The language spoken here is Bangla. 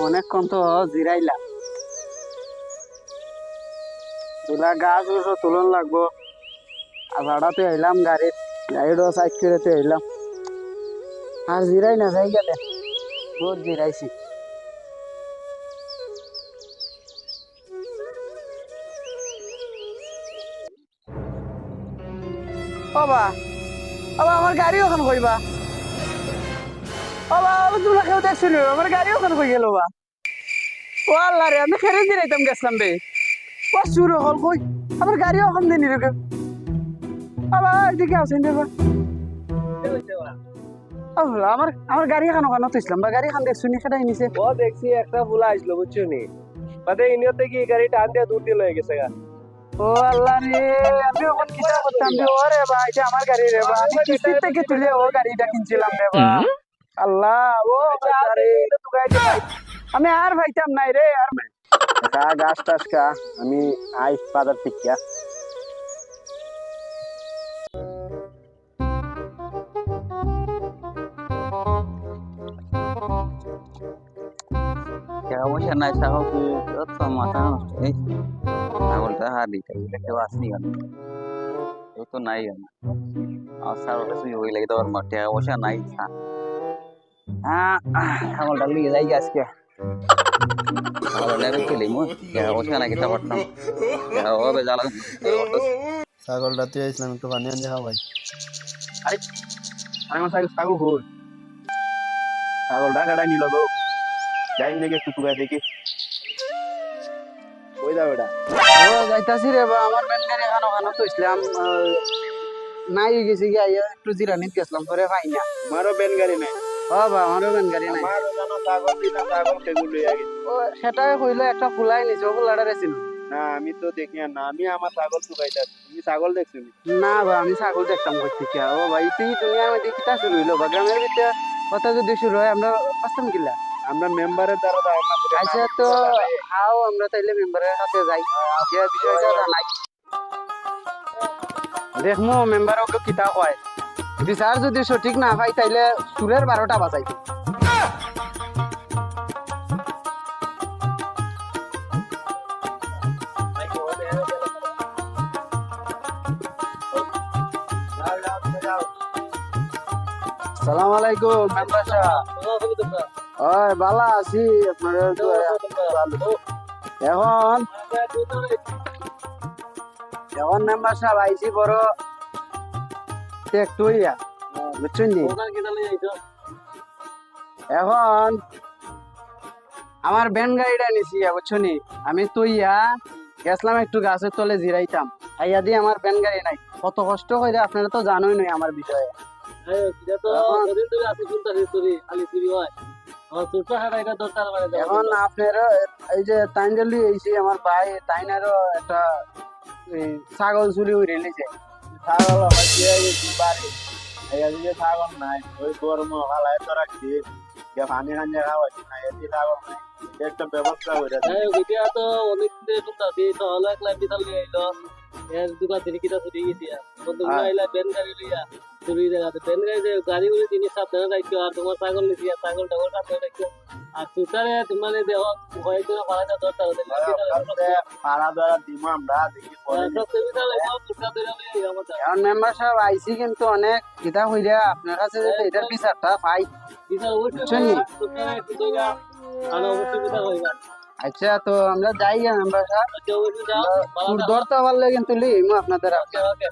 অনেকক্ষণ তো জিরাইলাম, তুলা গাছ গুছো তুলন লাগবো। আধাটাতে এলাম গাড়িরও সাইড করে এলাম, আর জিরাই না যাই গেলে বহুত জিরাইছি। বাবা বাবা আমার গাড়ি ওখানে কইবা, বাবা তোমরা কেউ দেখছিল আমার গাড়ি ওখানে কই গেল বা। ও আল্লাহ রে, আমি খেরে জিরাইতাম গেছিলাম বে, ও শুরু হল কই আমার গাড়ি ওখানে দিন রে। বাবা এদিকে আসেন দেবা, আমার আমার গাড়ি এখানে ওখানে তুইছিলাম বা গাড়ি এখান দেখছুনি সেটাই নিছে। ও দেখছি একটা ফুলা আসলো বুঝছো নি, বাদে ইনিয়তে কি গাড়ি টান দিয়ে দূর দিয়ে লয়ে গেছে গা। ও আল্লাহ রে, আমি ওখান কিটা করতাম রে। ও রে বা, এটা আমার গাড়ি রে বা, আমি কিস্তির থেকে তুলে ও গাড়িটা কিনছিলাম রে বা। আল্লাহ ও গাড়ি আমি আর ভাইতাম নাই রে। আর গাছ টাছ কা আমি আই বাজার থেকে অবশ্য নাই ছাগল কি তো মাথা নষ্ট এই ছাগলটা হারি কেউ আসনি কেন, কেউ তো নাই কেন। আর ছাগলটা শুয়ে হয়ে লাগে তো মাঠে অবশ্য নাই। ছাগলটা লিয়ে যাই আজকে, ছাগলটা আমি খেলি মু অবশ্য না কিতা করতাম হবে জ্বালা। ছাগলটা তুই আসলাম একটু পানি আনতে খাওয়াই। আরে আমার ছাগল ঘুর, ছাগলটা কাটাই নিল গো। যাই দেখে একটু টুকাই দেখি ওই দাও এটা ও যাইতাছি রে বা। আমার ব্যান গাড়ি এখানে ওখানে তো ইসলাম নাই গেছি গিয়ে একটু জিরানিত গেছিলাম পরে পাই না। আমারও বেন গাড়ি নাই, ও বা আমারও ব্যান গাড়ি নাই। আমারও জানো ছাগল দিলাম, ছাগল সেগুলো লইয়া গেছে। ও সেটাই কইলে একটা ফুলাই নিছে, ও ফুলাটা রেছিল না আমি তো দেখি না, আমি আমার ছাগল চুকাইতাছি। তুমি ছাগল দেখছো নি? না বা। আমি ছাগল দেখতাম কই থেকে। ও ভাই তুই দুনিয়ার মধ্যে কিতা শুরু হইলো বা, গ্রামের ভিতরে কথা যদি শুরু হয় আমরা বাঁচতাম কিলা। আমরা মেম্বারের দ্বারা ধারণা করে আচ্ছা তো আও আমরা তাইলে মেম্বারের কাছে যাই, যে বিষয়টা জানাই দেখমু মেম্বার ওকে কিতা কয়। বিচার যদি সঠিক না পাই তাইলে সুরের 12টা বাজাই। আসসালামু আলাইকুম মেম্বার সাহেব। ওই ভালো আছি, আপনার এখন এখন মেম্বার সাহেব আইছি বড় একটু ইয়া বুঝছেন নি। এখন আমার ব্যান গাড়িটা নিছি বুঝছো নি। আমি তো ইয়া গেছিলাম একটু গাছের তলে জিরাইতাম, আইয়া দিয়ে আমার ব্যান গাড়ি নাই। কত কষ্ট করে আপনারা তো জানোই নয় আমার বিষয়ে। এখন আপনার এই যে তাইনজলি এইছি আমার ভাই তাইনারও একটা ছাগল চুরি হয়ে রেলেছে। ছাগল আমার দিয়ে গেছি বাড়ি, এদিকে ছাগল নাই। ওই গরম হালায় তো রাখছি, পানি খাঞ্জা খাওয়াচ্ছি না, এদিকে ছাগল নাই। একটা ব্যবস্থা করে তো অনেক শুনতাছি তো হলো এক লাখ বিশাল নিয়ে আইলো এর দুকা থেকে কিটা চুরি গেছি বন্ধু আইলা বেন গাড়ি লইয়া চুরি জায়গাতে বেন গাড়ি যে গাড়ি গুলো জিনিস সাবধানে রাখছো। আর তোমার ছাগল নিছি আর ছাগল টাগল সাবধানে রাখছো। আর সুতারে তোমার দেহ কয়েকদিন পালাটা দরকার পাড়া দ্বারা দিব আমরা দেখি এখন মেম্বার সাহেব আইছি কিন্তু অনেক কিতা হইরা আপনার কাছে যে এটার বিচারটা পাই বুঝছেন নি। আচ্ছা তো আমরা যাই মেম্বার সাহেব, সুর ধরতে পারলে কিন্তু লিমু আপনাদের। ওকে